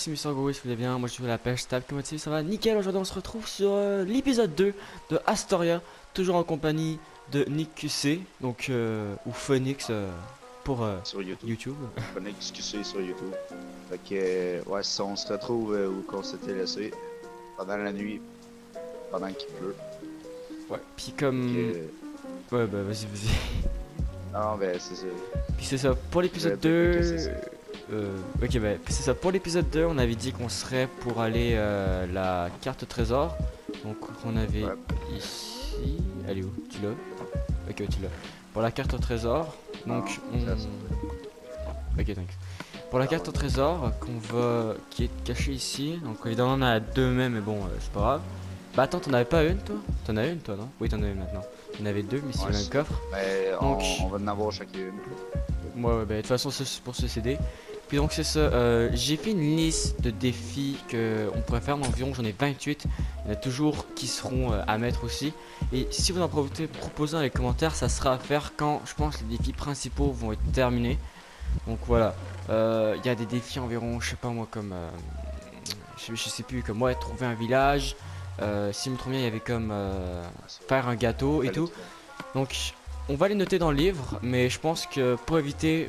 c'est Mister Gros, si vous allez bien, moi je suis à la pêche stable, comment ça va nickel. Aujourd'hui on se retrouve sur l'épisode 2 de Astoria, toujours en compagnie de Nick QC, donc ou Phoenix pour sur YouTube. YouTube. On a discuté sur YouTube. Fait que, ouais, si on se retrouve où qu'on s'était laissé pendant la nuit, pendant qu'il pleut. Ouais, puis comme... Que... Ouais bah vas-y. Non, ben c'est ça. Puis c'est ça, pour l'épisode Je vais 2... que c'est ça. Ok bah c'est ça, pour l'épisode 2 on avait dit qu'on serait pour aller la carte trésor. Donc on avait ici... Elle est où? Tu l'as? Ok tu l'as. Pour la carte au trésor, donc ok thanks. Pour la carte au trésor qui est cachée ici, donc évidemment on en a deux mêmes mais bon c'est pas grave. Bah attends, t'en avais pas une toi? T'en as une toi non? Oui t'en as une maintenant. Il y en avait deux mais c'est le même coffre. Mais donc on va en avoir chacune. Ouais bah de toute façon c'est pour se céder. Puis donc c'est ça, j'ai fait une liste de défis qu'on pourrait faire, environ j'en ai 28. Il y en a toujours qui seront à mettre aussi. Et si vous en proposez dans les commentaires, ça sera à faire quand je pense les défis principaux vont être terminés. Donc voilà, il y a des défis environ, je sais pas moi, comme je sais plus, comme moi trouver un village. Si je me trompe bien, il y avait comme faire un gâteau et tout. Donc on va les noter dans le livre, mais je pense que pour éviter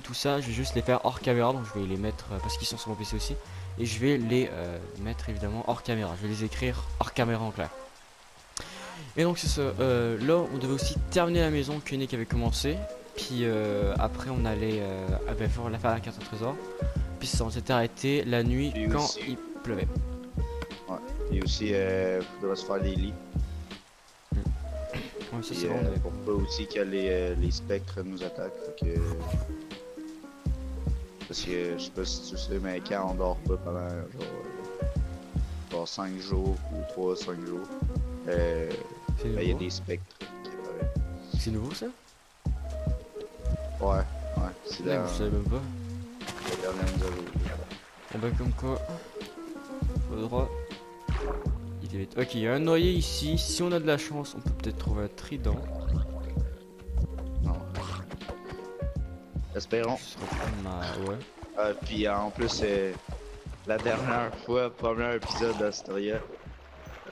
tout ça, je vais juste les faire hors caméra. Donc je vais les mettre parce qu'ils sont sur mon PC aussi, et je vais les mettre évidemment hors caméra. Je vais les écrire hors caméra en clair. Et donc c'est ça. Là, on devait aussi terminer la maison que Nick avait commencé. Puis après, on allait faire la carte au trésor. Puis ça, on s'était arrêté la nuit Puis quand aussi, il pleuvait. Ouais. Et aussi, faudra se faire les lits. Ouais, ça Et, c'est bon. pour pas aussi que les spectres nous attaquent. Fait que... Parce que je sais pas si tu sais, mais quand on dort pas pendant genre 5 jours ou 3-5 jours, il y a des spectres qui apparaissent. C'est nouveau ça? Ouais, c'est Ouais, la je savais même pas. dernière mise à jour. Bon bah comme quoi, faudra... Il est vite. Ok, il y a un noyer ici. Si on a de la chance, on peut peut-être trouver un trident. Non. Espérons. Ce sera pas ouais. Puis en plus, la dernière fois, premier épisode d'Astoria,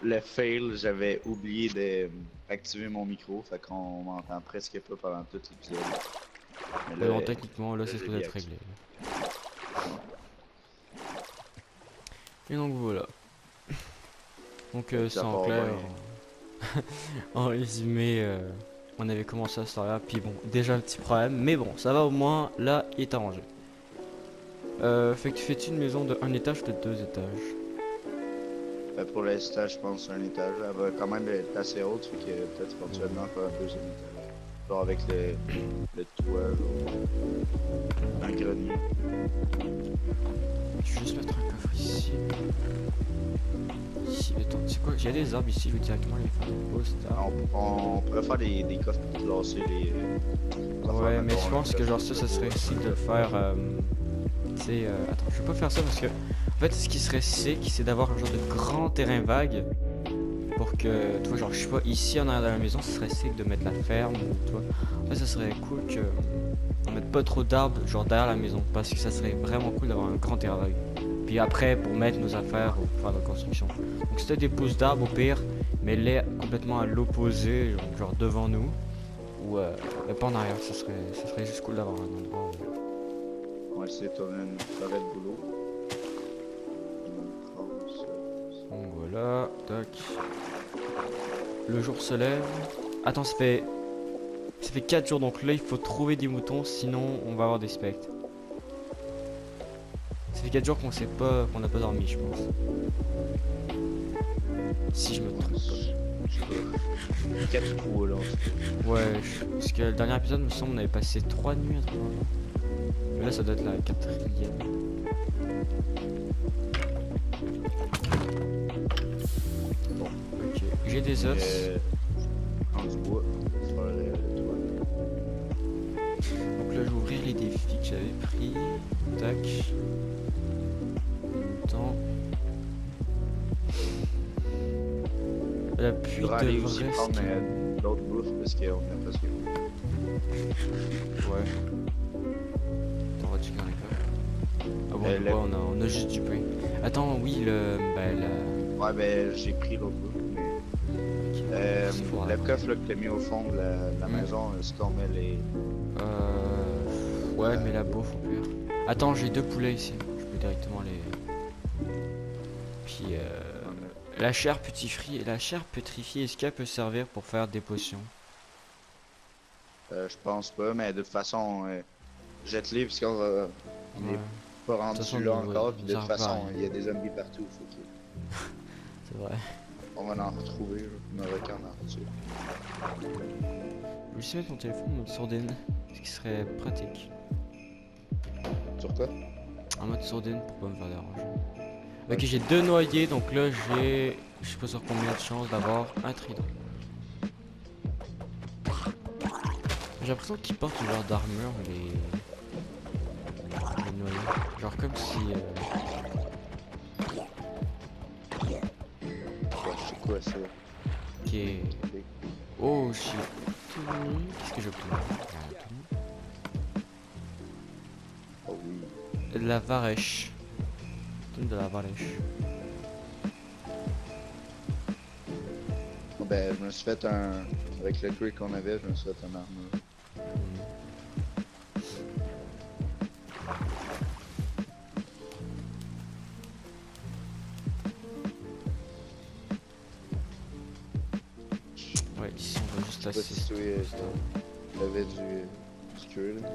le fail, j'avais oublié d'activer mon micro, fait qu'on m'entend presque pas pendant tout l'épisode. Mais bon, techniquement, là c'est ce que être réglé. Et donc voilà. Donc c'est en clair. En résumé, on avait commencé à Astoria, puis bon, déjà un petit problème, mais bon, ça va au moins, là il est arrangé. Fait que tu fais-tu une maison de 1 étage ou de 2 étages? Pour l'instant, je pense un étage. Elle va quand même être assez haute, fait que peut-être éventuellement faire un deuxième étage. Genre avec le toit, un grenier. Je vais juste mettre un coffre ici. Ici, attends, c'est quoi? J'ai des arbres ici, je vais directement les faire des posts. On pourrait faire des coffres pour classer les... Ouais, mais je pense que genre ça serait sick de le faire. Tu sais, attends, je vais pas faire ça parce que en fait, ce qui serait sick, c'est d'avoir un genre de grand terrain vague pour que, tu vois, genre, je sais pas, ici en arrière de la maison, ce serait sick de mettre la ferme, tu vois. En fait, ça serait cool que on mette pas trop d'arbres, genre derrière la maison, parce que ça serait vraiment cool d'avoir un grand terrain vague. Puis après, pour mettre nos affaires ou faire nos constructions. Donc c'était des pousses d'arbres au pire, mais les complètement à l'opposé, genre devant nous. Ou mais pas en arrière, ça serait juste cool d'avoir un endroit où... On va essayer de tourner une forêt de boulot. Donc voilà, tac. Le jour se lève. Attends, ça fait 4 jours, donc là il faut trouver des moutons, sinon on va avoir des spectres. Ça fait 4 jours qu'on sait pas, qu'on n'a pas dormi, je pense. Si je me trompe pas. 4 coups là. Ouais, parce que le dernier épisode me semble on avait passé 3 nuits à trouver. Mais là ça doit être la 4e. Bon, ok. J'ai des os. En du bois. Donc là je vais ouvrir les défis que j'avais pris. Tac. Temps. La pluie devrait aussi prendre d'autres bouffes parce qu'on a presque... Ouais. Attends, on va checker dans les coffres. Ah bon, le- on a juste du pain. Attends, oui, Ouais, ben j'ai pris l'autre bout. c'est pour Le coffre là, que t'as mis au fond de la maison, si t'en mets les. Ouais, mais la bouffe au pire. Attends, j'ai 2 poulets ici. Je peux directement les. Puis la chair pétrifiée, est-ce qu'elle peut servir pour faire des potions? Je pense pas, mais de toute façon, jette-les, puisqu'on on Ouais. est pas De toute façon, rendu là encore, puis de ça toute revient à façon, rien. il y a des zombies partout, fait que C'est vrai. on va en retrouver, là. Nos requins en dessus. Je vais aussi mettre mon téléphone en mode sourdine, ce qui serait pratique. Sur quoi? En mode sourdine pour pas me faire déranger. Ok, j'ai 2 noyés, donc là j'ai. Je sais pas sur combien de chances d'avoir un trident. J'ai l'impression qu'ils portent une genre d'armure, les noyés. Genre comme si. C'est quoi ça? Ok. Oh shit. Qu'est-ce que je peux Oh oui. de la varèche. De la varèche. Bon, ben, je me suis fait un. Avec le quick qu'on avait, je me suis fait un armure. Ouais, ici on va juste Je sais pas si lasser. tu avais du cuir, là.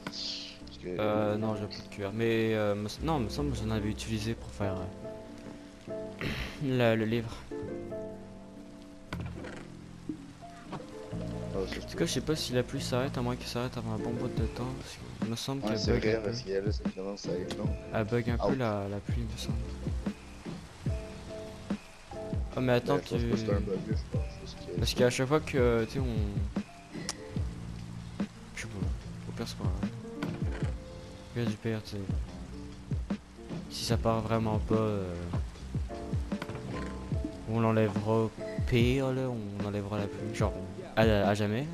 Parce que. Non, j'ai plus de cuir. Mais non, il me semble que j'en avais utilisé pour faire le livre. Oh, ça, En tout cas, je sais pas si la pluie s'arrête, à moins qu'elle s'arrête avant un bon bout de temps. Parce qu'il me semble Ouais, qu'elle c'est bug vrai, un peu. parce qu'il y a là, ça commence à être long. Elle bug un peu Ouch. la pluie, il me semble. Oh, mais attends, Ben, je pense pas que c'est un bug, je pense. Parce qu'à chaque fois que, tu sais, on. Je sais pas. Au pire, c'est pas grave. Pire du pire, tu sais. Si ça part vraiment pas, on l'enlèvera au pire, là. On enlèvera la pluie. Genre, à jamais.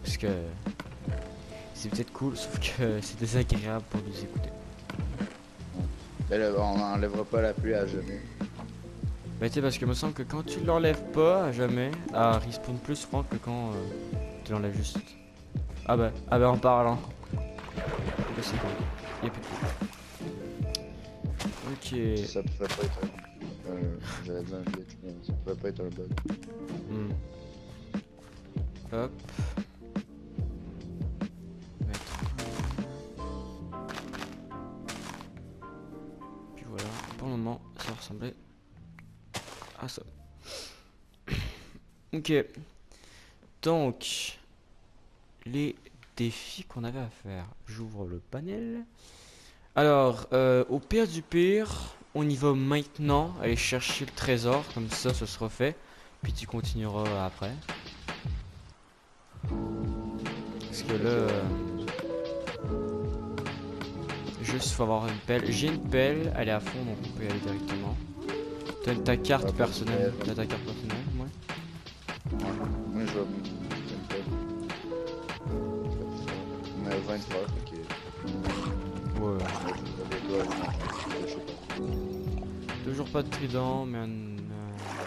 Parce que. C'est peut-être cool, sauf que c'est désagréable pour nous écouter. Ben là, on n'enlèvera pas la pluie à jamais. Mais tu sais, parce que me semble que quand tu l'enlèves pas à jamais, elle respawn plus souvent que quand tu l'enlèves juste. Ah bah en parlant. Là, c'est bon. Y'a plus de pluie. Ok. Ça pouvait pas être j'allais dire un glitch, mais ça pouvait pas être un bug. Hmm. Hop. Mettre. Puis voilà. Pour le moment, ça ressemblait à ça. Ok. Donc, les défis qu'on avait à faire. J'ouvre le panel. Alors, au pire du pire, on y va maintenant. Aller chercher le trésor. Comme ça, ce sera fait. Puis tu continueras après. Parce que là, juste faut avoir une pelle. J'ai une pelle, elle est à fond donc on peut y aller directement. T'as ta carte personnelle. T'as ta carte personnelle, ouais. Moi, je vais une pelle. On a 20 fois, ok. Ouais. Toujours pas de trident, mais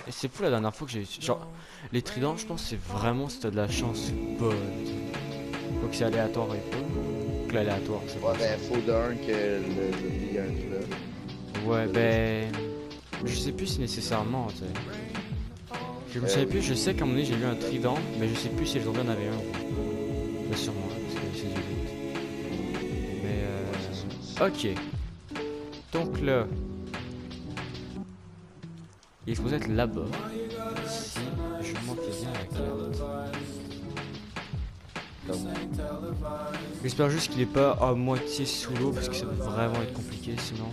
et c'est fou la dernière fois que j'ai. Genre, les tridents, je pense que c'est vraiment si t'as de la chance ou pas. Faut que c'est aléatoire et pas. Donc l'aléatoire, c'est Ouais, pas ben, faut d'un que le zombie a un trident. ça. Ouais, ben. Je sais plus si nécessairement, tu sais. Je me souviens plus, je sais qu'à un moment donné j'ai vu un trident, mais je sais plus si les zombies en avaient un ou pas. Mais sûrement, parce que c'est du loot. Mais ok. Donc là. Il est supposé être là-bas. Si je m'en fais bien la carte. J'espère juste qu'il est pas à moitié sous l'eau parce que ça va vraiment être compliqué sinon.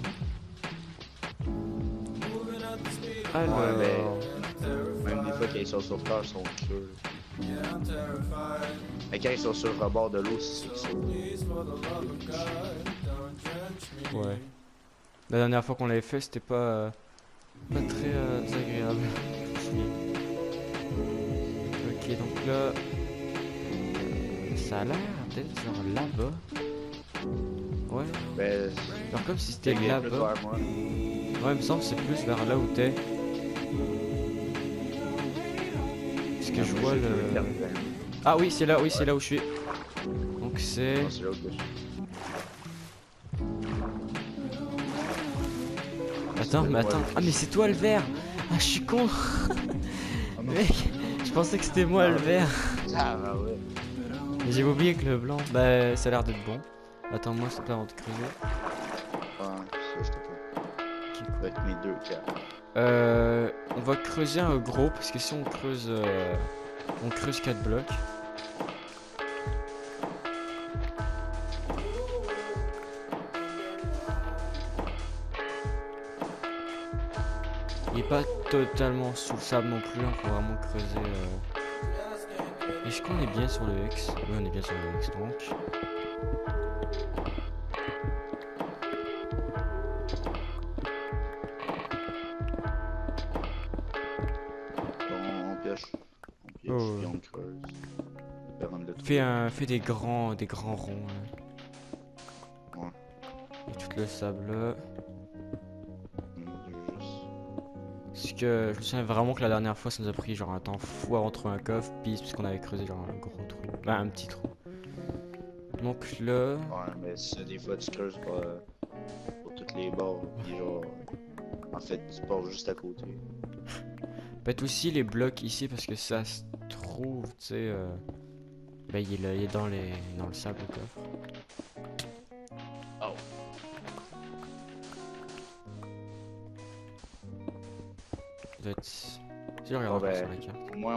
Alors. Même des fois, quand ils sont sur terre, ils sont sûrs. Mais quand ils sont sur le rebord de l'eau, c'est qu'ils sont. Ouais. La dernière fois qu'on l'avait fait, c'était pas très agréable. Ok, donc là, ça a l'air d'être genre là-bas. Ouais. Ben, Genre comme si c'était plus là-bas. vers moi. Ouais, il me semble que c'est plus vers là où t'es. Parce que je vois le... Ah oui, c'est là, où je suis. Donc c'est... Non, c'est là où je suis. Attends, mais attends. Ah mais c'est toi le vert. Ah je suis con. Ah non. Mec, je pensais que c'était moi le vert. Ah bah ouais. Mais j'ai oublié que le blanc, bah ça a l'air d'être bon. Attends-moi, s'il te plaît, avant de creuser. Ah, ça, je t'ai pas. Avec mes deux cartes. On va creuser un gros, parce que si on creuse 4 blocs. Il est pas totalement sous le sable non plus, on faut vraiment creuser. Est-ce qu'on est bien sur le X? Oui, on est bien sur le X donc. On pioche. On pioche, Oh, puis ouais. on creuse. Avant de le trouver. Fais des grands ronds. Ouais. Et tout le sable là. Juste. Parce que je me souviens vraiment que la dernière fois ça nous a pris genre un temps fou avant de trouver un coffre, puis puisqu'on avait creusé genre un gros trou. Bah un petit trou. Donc là. Ouais, mais ça, des fois, tu creuses pour toutes les bords, puis genre. En fait, tu pars juste à côté. Peut-être aussi les blocs ici parce que ça se trouve, tu sais. Bah il est là, il est dans le sable le coffre. Oh. Doit être... Si je regarde Bon, encore ben, sur la carte. Au moins,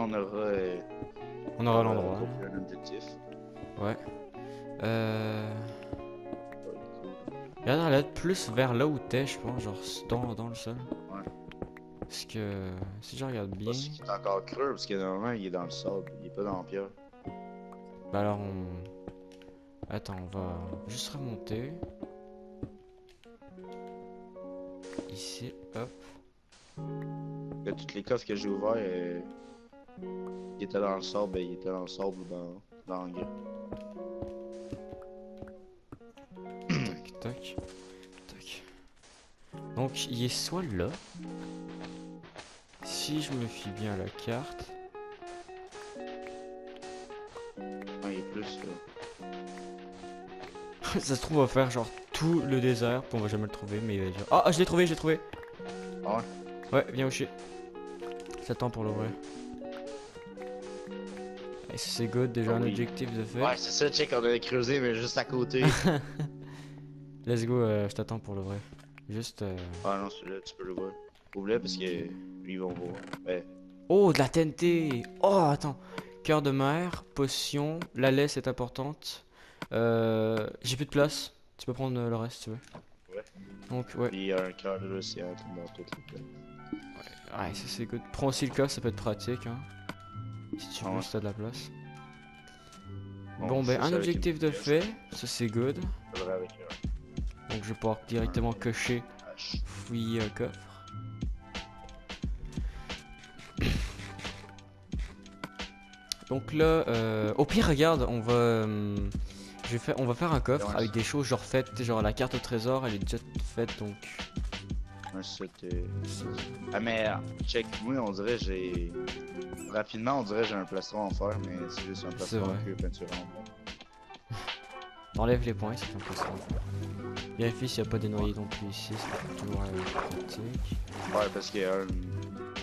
On aura l'endroit. accompli un objectif. Ouais. Ouais, cool. Il a l'air d'être plus vers là où t'es, je pense, genre dans le sol. Ouais. Parce que si je regarde Je bien, pense qu'il est encore creux, parce que normalement, il est dans le sable, il est pas dans la pierre. bah alors on... Attends, on va juste remonter. Ici, hop. Là, tous les coffres que j'ai ouverts, il était dans le sable, ben, il était dans le sable ou dans le gris. Tac, tac, tac. Donc il est soit là. Si je me fie bien à la carte. Ah, il est plus Ça se trouve, on va faire genre tout le désert, puis on va jamais le trouver, mais il va dire... Ah, je l'ai trouvé, Ah ouais? Ouais, viens où je suis. J'attends pour l'ouvrir. Et ça, c'est good, déjà Ah un oui. objectif de fait. Ouais, c'est ça, check, on avait creusé, mais juste à côté. Let's go, je t'attends pour l'ouvrir. Juste... Ah non, celui-là, tu peux l'ouvrir. Ouvre-le, parce que lui, ils vont voir. Ouais. Oh, de la TNT. Oh, attends. Cœur de mer, potion, la laisse est importante. J'ai plus de place. Tu peux prendre le reste si tu veux. Ouais. Donc, ouais. Puis il y a un cœur de l'océan dans toutes les places. Ouais, ça c'est good. Prends aussi le coffre, ça peut être pratique, hein. Si tu veux, Ouais. si t'as de la place. Bon, Bon, je ben, fais un ça avec objectif une de pioche. fait. Ça c'est good. Je ferai avec Donc, je vais pouvoir directement cocher hache. fouiller un coffre. Donc là, au pire, regarde, on va faire un coffre Ouais, avec des choses genre faites, genre la carte au trésor, elle est déjà faite, donc... Ouais, c'était... Ah mais, check, moi, on dirait j'ai... Rapidement, on dirait j'ai un plastron en fer, mais c'est juste un C'est plastron vrai. en cuir peinture en blanc. T'enlèves les points, c'est un peu ça. Vérifie s'il n'y a pas des noyés non plus ici, c'est toujours pratique. Ouais, parce qu'il y a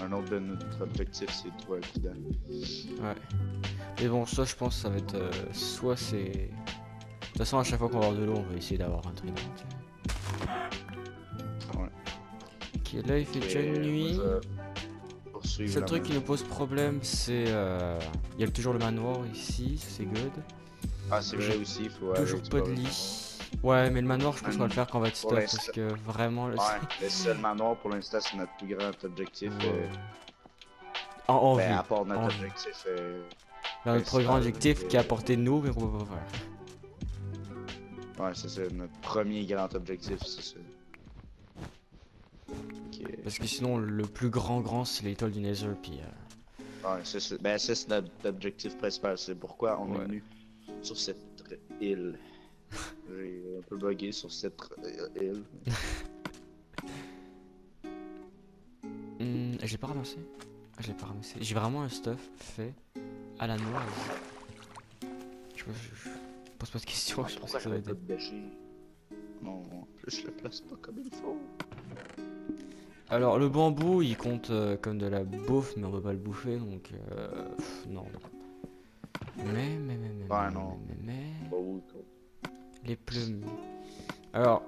un autre de notre objectif, c'est de trouver un petit dent. Ouais. Mais bon, ça je pense que ça va être... soit c'est... De toute façon, à chaque fois qu'on va avoir de l'eau, on va essayer d'avoir un trident. Ouais. Ok, là il fait déjà nuit. Le seul truc qui nous pose problème, c'est... Il y a toujours le manoir ici, ça c'est good. Ah, c'est vrai aussi, il faut Toujours aller pas de explorer. lit. Ouais, mais le manoir, je pense qu'on va le faire quand on va être Pour stuff, l'instant. parce que vraiment... Ouais, le seul manoir pour l'instant, c'est notre plus grand objectif. En Ben, vue. à part notre en vue. objectif. Dans notre principal, grand objectif donc, qui est à portée de nous, mais qu'on peut pas faire. Ouais, c'est ça, notre premier grand objectif, c'est ça. Ok. Parce que sinon, le plus grand, c'est l'étoile du Nether, puis... Ouais, ben, ça, c'est notre objectif principal. C'est pourquoi on Ouais. est venu sur cette île. J'ai un peu bugué sur cette île. J'ai pas ramassé. Ah, je l'ai pas ramassé. J'ai vraiment un stuff fait à la noix. Je pose pas de questions, je pense Pourquoi que ça va j'avais pas aider. de déchets? Non, en plus je le place pas comme il faut. Alors le bambou il compte comme de la bouffe mais on peut pas le bouffer donc non. Ouais, non. Mais Pas oui, quoi. les plumes. Alors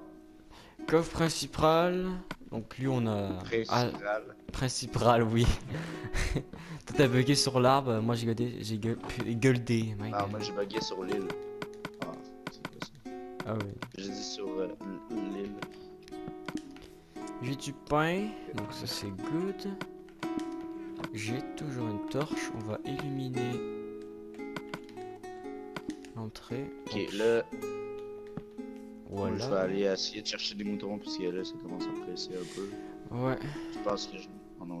coffre principal donc lui on a Principal. principal oui. Toi t'as bugué sur l'arbre, moi j'ai gueudé my Ah, god. moi j'ai bugué sur l'île. Ah, c'est pas ça. Ah oui. J'ai dit sur l'île. J'ai du pain donc ça c'est good. J'ai toujours une torche, on va illuminer l'entrée. Ok, Donc, là, moi, je vais voilà. aller essayer de chercher des moutons parce que là ça commence à presser un peu. Ouais. Je pense que je. Oh non,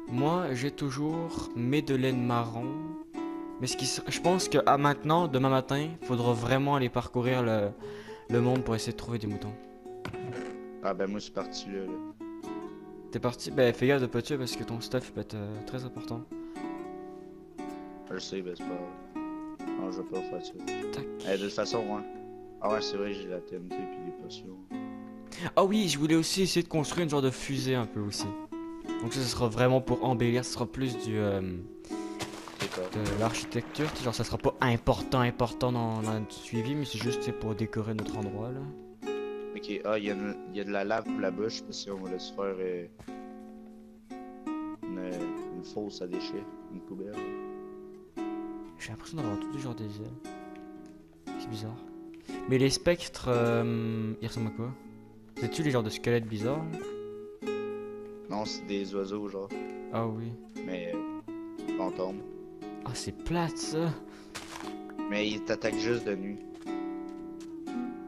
Moi, j'ai toujours mes de laine marron. Mais je pense que à maintenant, demain matin, faudra vraiment aller parcourir le monde pour essayer de trouver des moutons. Ah ben moi je suis parti là. T'es parti? Ben fais gaffe de pas tuer parce que ton stuff peut être très important. Je sais, ben c'est pas. Non, je vais pas faire ça. Tac. De toute façon, ouais. Ah ouais, c'est vrai, j'ai la TNT puis des potions. Ah oui, je voulais aussi essayer de construire une genre de fusée un peu aussi. Donc ça sera vraiment pour embellir, ce sera plus C'est quoi? de l'architecture. Genre ça sera pas important dans le suivi, mais c'est juste tu sais, pour décorer notre endroit là. Ok, ah, il y a de la lave pour la bouche, parce si on va laisser faire une fosse à déchets, une poubelle. J'ai l'impression d'avoir tous les genres des ailes. C'est bizarre. Mais les spectres, ils ressemblent à quoi? C'est-tu les genres de squelettes bizarres là? Non, c'est des oiseaux, genre, Ah oui. mais fantômes. Ah c'est plate ça. Mais ils t'attaquent juste de nuit.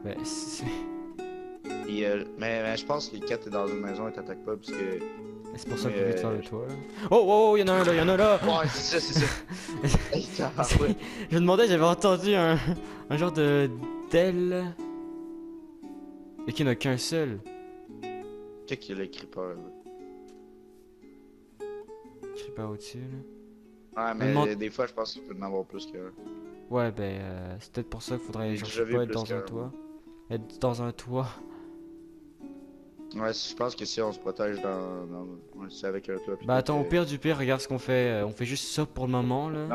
Ben c'est Puis, mais je pense que quand t'es dans une maison, ils t'attaquent pas, parce que. c'est pour ça qu'on Mais, veut faire le toit là. Oh oh oh, y'en a un là, y'en a là. Ouais, c'est ça, c'est ça. Hey, tabarouette. Je me demandais, j'avais entendu un genre de d'aile. Et qu'il n'y en a qu'un seul. Check qu'il y a le creeper, là. Je sais pas au-dessus là. Ouais, Me mais demande- des fois, je pense qu'il peut en avoir plus qu'un. Ouais ben c'est peut-être pour ça qu'il faudrait J'ai genre, déjà je sais vu pas être plus dans un qu'un. toit. Être dans un toit. Ouais, je pense que si on se protège ouais, c'est avec un toit. Puis Bah tout, attends, au pire du pire, regarde ce qu'on fait. On fait juste ça pour le moment là.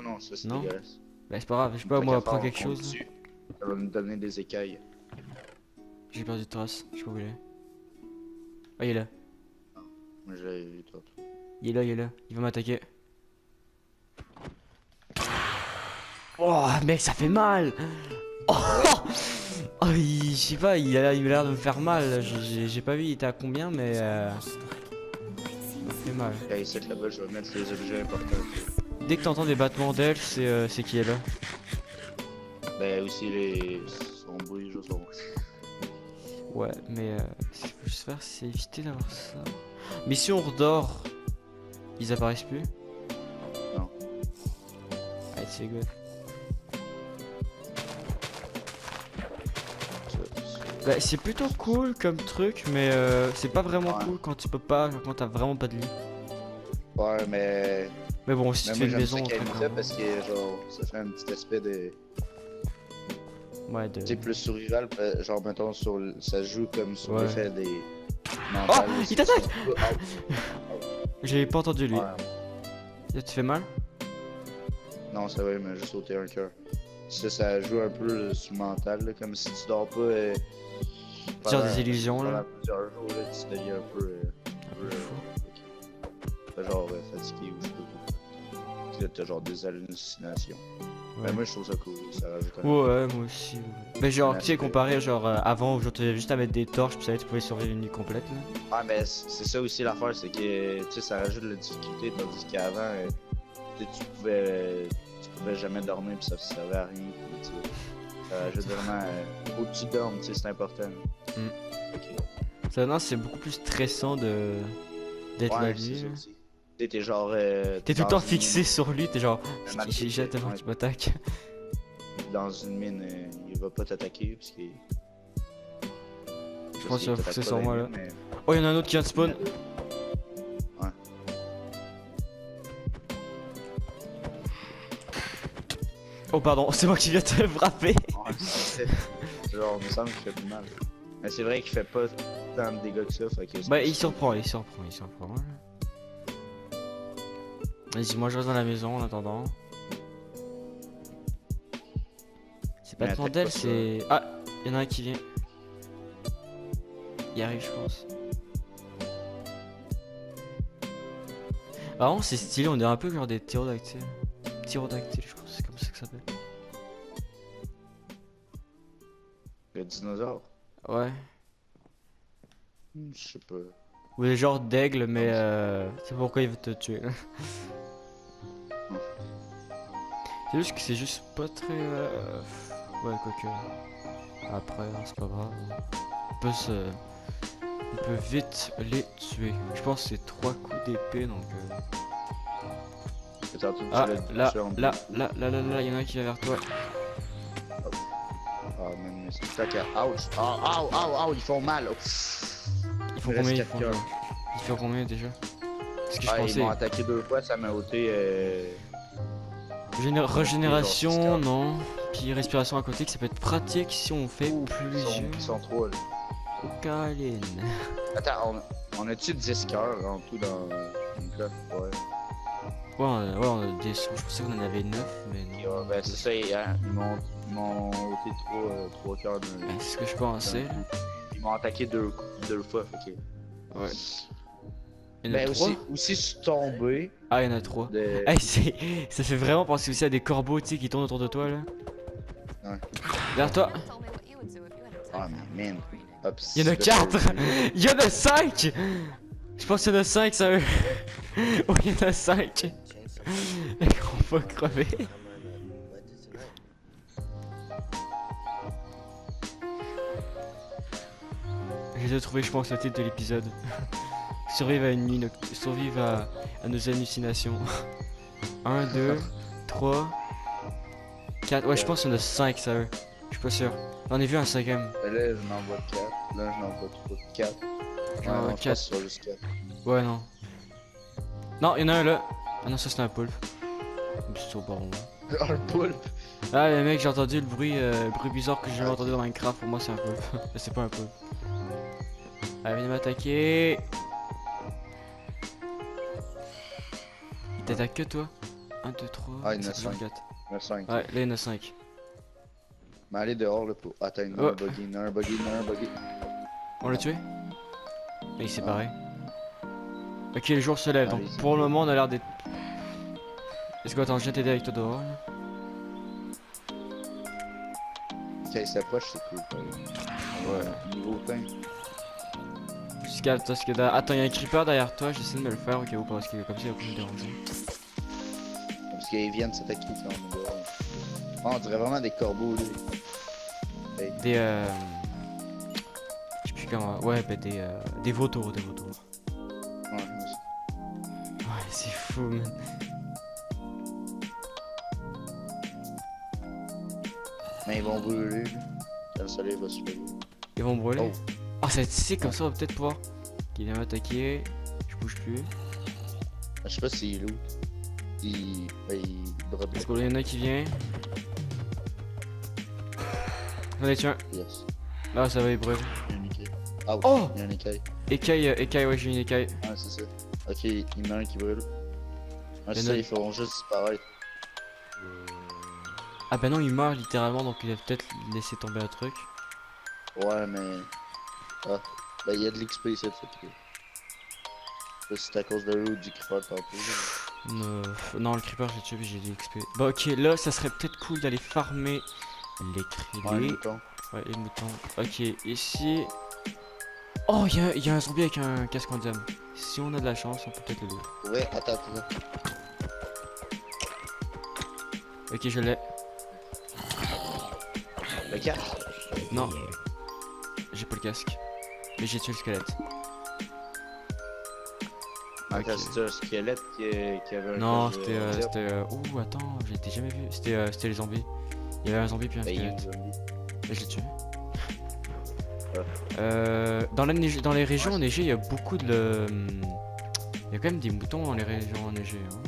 Non, ça c'est Non? dégueulasse. Bah c'est pas grave, je sais pas, Tant moi qu'à prends faire, quelque on le chose. Là. tue. Ça va nous donner des écailles. J'ai perdu de trace, je sais pas où il est. Ah il est là. Moi j'ai eu toi. Il est là, il va m'attaquer. Oh mec ça fait mal. Oh, oh je sais pas, il a l'air de me faire mal. J'ai pas vu il était à combien mais il m'a fait mal. Et ici là-bas, je vais mettre les objets importants. Dès que t'entends des battements d'ailes, c'est qui est là. Ben aussi les. Son bruit, je sais. Ouais, mais ce qu'il faut juste faire, c'est éviter d'avoir ça. Mais si on redort, ils apparaissent plus? Non. Allez, c'est good. Bah, c'est plutôt cool comme truc, mais c'est pas vraiment Ouais. cool quand tu peux pas, quand t'as vraiment pas de lit. Ouais, mais. Mais bon, si Mais tu moi fais une j'aime maison, ça qu'il y ait truc une comme fait parce que genre ça fait un petit aspect de. ouais, de. Tu sais, plus survival, genre mettons ça joue comme sur Ouais. l'effet des. Oh, il t'attaque! Ah, J'ai pas entendu lui. ouais. Ça te fait mal? Non, ça va, il m'a juste sauté un cœur. Ça joue un peu sur le mental, là, comme si tu dors pas. Genre des illusions là. Pendant plusieurs jours, là, tu deviens un peu. Genre fatigué ou je sais pas quoi. Puis là, t'as genre des hallucinations. Ouais. Mais moi, je trouve ça cool, ça rajoute un. Ouais, moi aussi. Ouais. Mais genre, Un tu sais, aspect. comparé genre avant où genre t'avais juste à mettre des torches, puis ça tu pouvais survivre une nuit complète là. Ah, mais c'est ça aussi l'affaire, c'est que tu sais, ça rajoute de la difficulté, tandis qu'avant, tu pouvais jamais dormir, puis ça servait à rien. Puis, tu sais, ça rajoute vraiment. Faut que tu dormes, tu sais, c'est important. Mm. Ok. Ça, non, c'est beaucoup plus stressant d'être la Ouais, c'est nuit. ça là. aussi. Tu sais, t'es genre. T'es tout le dans temps une- fixé sur lui, t'es genre, Un j'ai jette avant ouais. qu'il m'attaque. dans une mine, il va pas t'attaquer parce qu'il. Je pense qu'il va pousser sur dans moi les là. mines, mais- Oh, y'en a un autre qui vient de spawn. Ouais. Oh, pardon, c'est moi qui viens de te frapper. Ouais, genre, il me semble qu'il fait du mal. Mais c'est vrai qu'il fait pas tant de dégâts que ça, fait que. Bah, il surprend. Vas-y, moi je reste dans la maison en attendant. C'est pas Mais tant attaque d'elle, pas ça. c'est. Ah, y'en a un qui vient. Il arrive, je pense. Par contre, c'est stylé, on est un peu genre des ptérodactyles. Ptérodactyles, je crois, c'est comme ça que ça s'appelle. Le dinosaure. Ouais. Je sais pas. Ou des genres d'aigle, mais c'est pourquoi il veut te tuer. C'est juste que c'est juste pas très. Ouais, quoique. Après, hein, c'est pas grave. On peut vite les tuer. Je pense que c'est 3 coups d'épée donc. Tantôt, tu Ah, l'as tué en deux. y'en a un qui vient vers toi. Ah, man, mais c'est tac à. Ouch! Ah, ils font mal! Oh. Ils font Il reste combien? quatre cœurs. Ils font combien déjà? Ce que je Ah, ils pensais. m'ont attaqué 2 fois, ça m'a ôté. Régénération, genre, non. Puis respiration à côté, que ça peut être pratique si on fait plusieurs. Ils sont 3 là. Caline. Attends, on a-tu 10 cœurs en tout dans une coffre? Ouais. Ouais, on a des sous. Je pensais qu'on en avait 9, mais Et, non. ben c'est ça, ils m'ont ôté 3 cœurs d'un. Ouais, c'est ce que je pensais. Ils m'ont attaqué 2 fois, ok. Ouais. Il y en a Ben 3? aussi, je suis tombé Ah, il y en a 3. de. Hey, ça fait vraiment penser aussi à des corbeaux, tu sais, qui tournent autour de toi, là. Ouais. Vers toi. Ah, mais man. Hop, Il y en a 4. Il y en a 5. Je pense qu'il y en a 5, ça eux. Oh, il y en a 5. On va crever. J'ai déjà trouvé, je pense, le titre de l'épisode. Survivre à une nuit survivre à nos hallucinations. 1, 2, 3, 4. Ouais, je pense qu'il y en a 5, ça eux. Je suis pas sûr. J'en ai vu un 5ème. Là, je n'en vois 4. Là, je n'en vois 4. J'en vois Ouais, non, je 4. pense que c'est juste 4. Ouais, non. Non, il y en a un là. Ah non, ça c'est un poulpe. C'est trop bon. Oh, le poulpe! Ah, les mecs, j'ai entendu le bruit bizarre que j'ai jamais entendu dans Minecraft. Pour moi, c'est un poulpe. Mais c'est pas un poulpe. Allez, venez m'attaquer. Il t'attaque que toi. 1, 2, 3. Ah, il y en a c'est toujours 5. 4. Il y en a 5. Ouais, là, il y en a 5. Mais allez dehors là pour. Attends, il y en a un buggy, il y en a un buggy, il y en a un buggy. On l'a tué? Et il s'est barré. Ok, le jour se lève. Donc, Allez, pour le moment, on a l'air d'être. Est-ce que attends, je viens t'aider avec toi dehors là. Ok, il s'approche, c'est cool. Quand même. Ouais. Niveau teint. Jusqu'à parce que attends, il y a un creeper derrière toi, j'essaie de me le faire au cas où parce que comme ça il va pas me déranger. Parce qu'ils viennent s'attaquer quand on est dehors. Oh, on dirait vraiment des corbeaux là. Hey. Des je sais plus comment. Ouais, bah des vautours, des vautours. Ouais, moi aussi. Ouais, c'est fou, man. Mais ils vont brûler là. Quand le soleil va se lever. Ils vont brûler. Oh. Ah, ça va être ici comme ça, on va peut-être pouvoir. Qui vient m'attaquer. Je bouge plus. Je sais pas s'il loot. Il drop. Est-ce qu'il y en a qui vient? J'en ai tué un. Yes. Là, ça va, il brûle. Il y a une écaille. Ah oui, Oh! il y a une écaille. Écaille, ouais, j'ai une écaille. Ah, c'est ça. Ok, il y en a un qui brûle. Ah, Il y en ça, a- ils feront juste disparaître. Ah, bah non, il meurt littéralement, donc il a peut-être laissé tomber un truc. Ouais, mais. Ah, ben il y a de l'XP ici, fait que. Ça, c'est à cause de l'eau du creeper tantôt. Non, le creeper, j'ai tué, puis j'ai des XP. Bah, ok, là, ça serait peut-être cool d'aller farmer les Ouais, crélés. mouton. Ouais, les moutons. Ok, ici. Oh, il y a un zombie avec un casque en diamant. Si on a de la chance, on peut peut-être le lire. Ouais, attends. Ok, je l'ai. Le 4. Non. J'ai pas le casque. Mais j'ai tué le squelette. Attends, Ok. c'était un squelette qui avait un Non, casque de c'était. tir. Ouh, attends, j'ai été jamais vu. C'était les zombies. Il y avait un zombie puis un Ben, il est squelette. zombie. Et je l'ai tué. Ouais. Dans les régions enneigées, il y a beaucoup de... Il y a quand même des moutons dans les régions enneigées. Hein.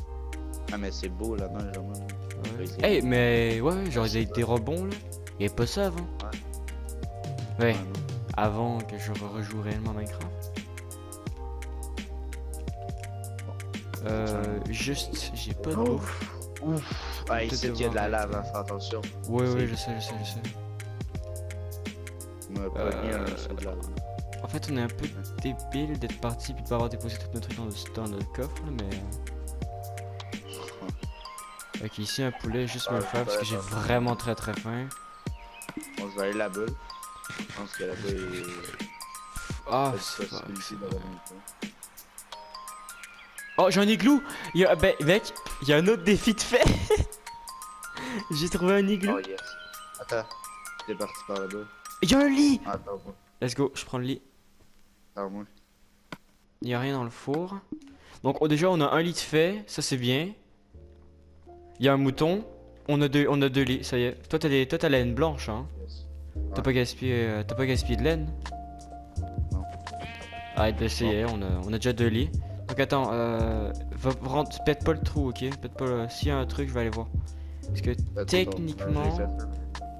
Ah, mais c'est beau là, non, genre. Ouais. Ouais, c'est- Hey, mais ouais, genre des rebonds là. Il y avait pas ça avant. Ouais, non. avant que je rejoue réellement Minecraft. Juste, j'ai pas de bouffe. Ouf. Ah, ici, il y a de la lave, hein, fais attention. Ouais, C'est- ouais, je sais. On m'a pogné un sur de la lave. En fait, on est un peu débile d'être parti puis de pas avoir déposé tous nos trucs dans notre coffre, là, mais. Ok, ici un poulet, juste me le faire parce que j'ai vraiment très faim. On se va aller là-bas. Je pense que là-bas, il Ah, y a c'est une possibilité d'avoir une fois. Oh, j'ai un igloo! Ben, mec, il y a un autre défi de fait! J'ai trouvé un igloo! Oh yes. Attends, t'es parti par là-bas. Il y a un lit! Ah, attends-moi. Let's go, je prends le lit. Attends-moi. Il y a rien dans le four. Donc, déjà, on a un lit de fait, ça c'est bien. Il y a un mouton. On a deux lits, ça y est. Toi, t'as la laine blanche, hein? Yes. T'as Ouais. pas gaspillé de laine? Non. Arrête d'essayer, on a déjà deux lits. Donc attends, pète pas le trou, ok? Pète pas le... S'il y a un truc, je vais aller voir. Parce que Attends, techniquement... j'ai fait ça.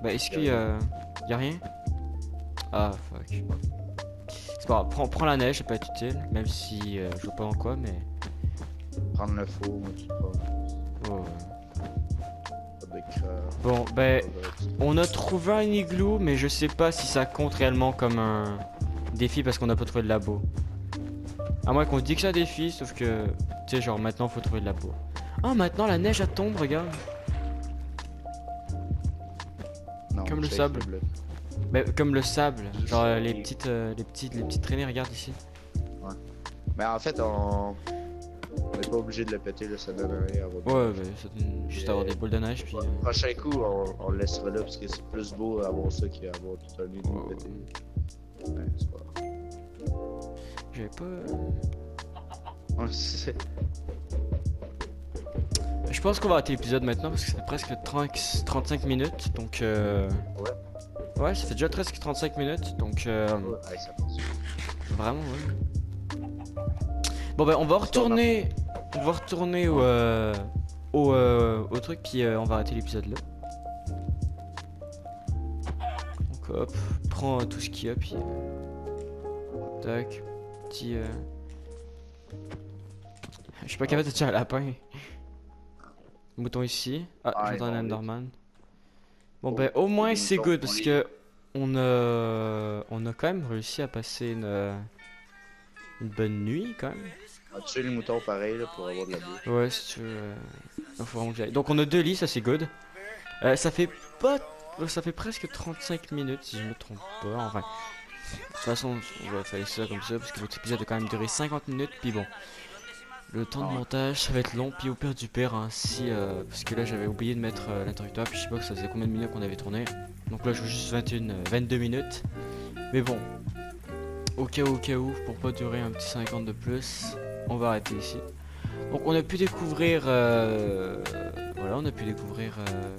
Bah est-ce qu'il y a... Y a rien? Ah fuck. C'est pas grave, prends la neige, ça peut être utile. Même si je vois pas en quoi, mais... Prendre le four, moi, tu prends. Oh. Pas de crâne. Bon, ben... Pas On a trouvé un igloo, mais je sais pas si ça compte réellement comme un défi parce qu'on n'a pas trouvé de labo. À moins qu'on dit que c'est un défi, sauf que, tu sais, genre maintenant faut trouver de labo. Ah, maintenant la neige elle tombe, regarde. de- Non, Comme le check sable. bloc. Mais comme le sable, genre sais. les petites traînées, regarde ici. Mais en fait, on n'est pas obligé de le péter, là, ça donne rien à votre. Ouais, bah, ça donne juste avoir des boules de neige, puis... Prochain coup, on le laissera là parce que c'est plus beau avoir ça qu'avoir tout un lit Ouais, pété. Ouais, c'est pas grave. J'avais pas... Ouais, c'est- Je pense qu'on va arrêter l'épisode maintenant parce que c'est presque 35 minutes, donc Ouais. Ouais, ça fait déjà presque 35 minutes, donc Ouais, ça passe. vraiment, ouais. Bon ben, on va retourner au truc, puis on va arrêter l'épisode là. Donc hop, prends tout ce qu'il y a, puis... tac, petit... Je suis pas capable de tirer un lapin. Mouton ici. Ah, Ah, j'entends ils un vont Enderman. Bon Oh, ben, au moins des c'est moutons, good, on parce les- que on a quand même réussi à passer une bonne nuit quand même. On va tuer les moutons pareil là, pour avoir de la bouffe. Ouais, si tu veux. Faut vraiment que j'aille. Donc on a deux lits, ça c'est good. Ça fait presque 35 minutes si je me trompe pas. Enfin, de toute façon, on va faire ça comme ça parce que votre épisode a quand même duré 50 minutes. Puis bon, le temps de Ah ouais. montage ça va être long. Puis au pire du pire, hein, si parce que là j'avais oublié de mettre l'interrupteur. Puis je sais pas que ça faisait combien de minutes qu'on avait tourné. Donc là je joue juste 22 minutes. Mais bon, au cas où, pour pas durer un petit 50 de plus, on va arrêter ici. Donc on a pu découvrir, voilà, on a pu découvrir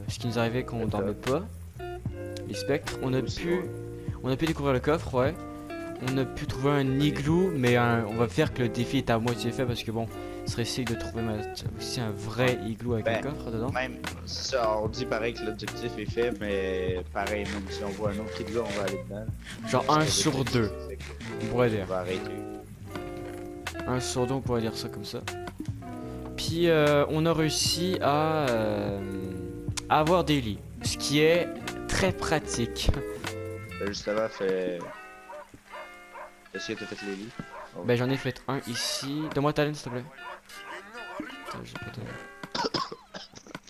ce qui nous arrivait quand on dormait pas, les spectres. On a pu découvrir le coffre, ouais. On a pu trouver un igloo, mais on va faire que le défi est à moitié fait parce que bon, ce serait sick de trouver aussi un vrai igloo avec un Ben, coffre dedans. Même, c'est ça, on dit pareil que l'objectif est fait, mais pareil, même si on voit un autre igloo, on va aller dedans. Genre Ça 1 va sur être- 2, on pourrait On dire. va arrêter. 1 sur 2, on pourrait dire ça comme ça. Puis on a réussi à avoir des lits, ce qui est très pratique. Juste avant, fait. Est-ce que t'as fait les lits? Oh. Ben j'en ai fait un ici. Donne-moi ta laine s'il te plaît. Attends, j'ai pas de...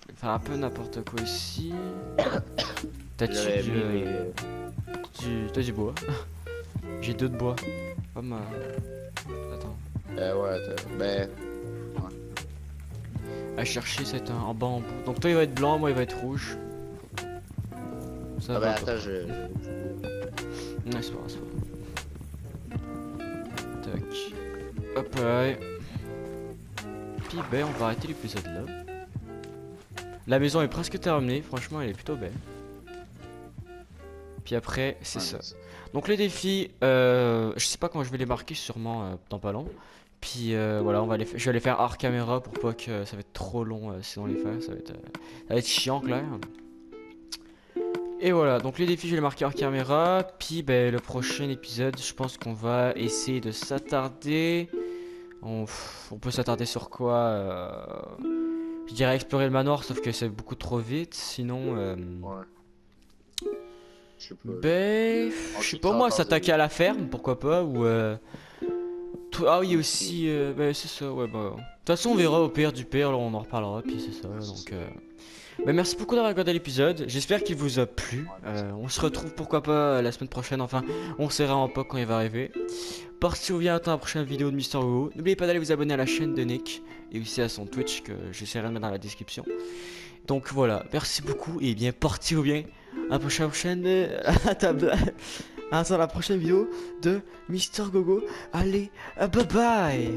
Je vais faire un peu n'importe quoi ici. T'as-tu J'avais mis t'as du bois? J'ai 2 de bois. Pas mal. Attends. Ouais, ben. À chercher c'est en bambou. Donc toi il va être blanc, moi il va être rouge. Ça Ah va ben pas. attends, je. Ouais, c'est pas grave, c'est pas grave. Tac. Hop, ouais. Puis ben, on va arrêter l'épisode là. La maison est presque terminée, franchement, elle est plutôt belle. Puis après, c'est Ouais, ça. mais Donc les défis, je sais pas quand je vais les marquer, sûrement dans pas long. Puis voilà, je vais les faire hors caméra pour pas que ça va être trop long sinon les faire, ça va être chiant clair. Et voilà, donc les défis je vais les marquer hors caméra. Puis ben, le prochain épisode, je pense qu'on va essayer de s'attarder. On peut s'attarder sur quoi je dirais explorer le manoir, sauf que c'est beaucoup trop vite. Sinon, ouais, je sais pas. ben, On je sais sait que pas c'est moi, encore s'attaquer des. à la ferme, pourquoi pas, ou ah oui Aussi. aussi, ben c'est ça, ouais bah. De toute façon, on verra au pire du pire, là, on en reparlera, puis c'est ça. Ouais, c'est Donc, ça. ben merci beaucoup d'avoir regardé l'épisode. J'espère qu'il vous a plu. Ouais, merci. On se retrouve pourquoi pas la semaine prochaine. Enfin, on sait vraiment pas quand il va arriver. Portez-vous bien, attends la prochaine vidéo de Mister Hugo. N'oubliez pas d'aller vous abonner à la chaîne de Nick et aussi à son Twitch que j'essaierai de mettre dans la description. Donc voilà, merci beaucoup et bien portez-vous bien. À la prochaine à table. Attends la prochaine vidéo de Mister Gogo. Allez, bye bye. Bye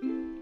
bye.